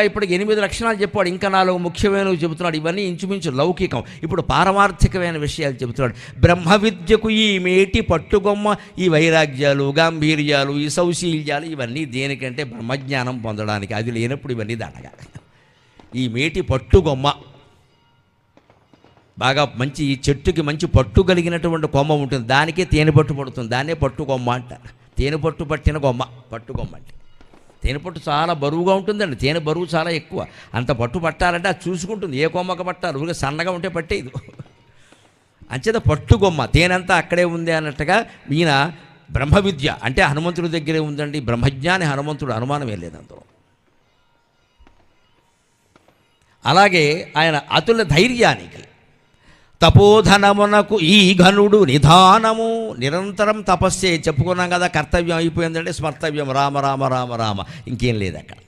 ఇప్పటికి 8 లక్షణాలు చెప్పాడు, ఇంకా 4 ముఖ్యమైనవి చెబుతున్నాడు. ఇవన్నీ ఇంచుమించు లౌకికం. ఇప్పుడు పారమార్థికమైన విషయాలు చెబుతున్నాడు. బ్రహ్మ విద్యకు ఈ మేటి పట్టుగొమ్మ, ఈ వైరాగ్యాలు, గాంభీర్యాలు, ఈ సౌశీల్యాలు ఇవన్నీ దేనికంటే బ్రహ్మజ్ఞానం పొందడానికి. అది లేనప్పుడు ఇవన్నీ దండగా. ఈ మేటి పట్టుగొమ్మ బాగా మంచి, ఈ చెట్టుకి మంచి పట్టు కలిగినటువంటి కొమ్మ ఉంటుంది, దానికే తేనె పట్టు పడుతుంది, దాన్నే పట్టుకొమ్మ అంటారు. తేనె పట్టు పట్టిన కొమ్మ పట్టుకొమ్మ అంటే. తేనె పట్టు చాలా బరువుగా ఉంటుందండి, తేనె బరువు చాలా ఎక్కువ. అంత పట్టు పట్టాలంటే అది చూసుకుంటుంది ఏ కొమ్మక పట్టాలి, ఊరికే సన్నగా ఉంటే పట్టేది. అంచేత పట్టుకొమ్మ, తేనంతా అక్కడే ఉంది అన్నట్టుగా ఈయన బ్రహ్మ విద్య అంటే హనుమంతుడి దగ్గరే ఉందండి. బ్రహ్మజ్ఞాని హనుమంతుడు, అనుమానమే లేదు అందులో. అలాగే ఆయన అతుల ధైర్యానికి, తపోధనమునకు ఈ ఘనుడు నిధానము, నిరంతరం తపస్సే. చెప్పుకున్నాం కదా, కర్తవ్యం అయిపోయిందంటే స్మర్తవ్యం, రామ రామ రామ రామ, ఇంకేం లేదు అక్కడ.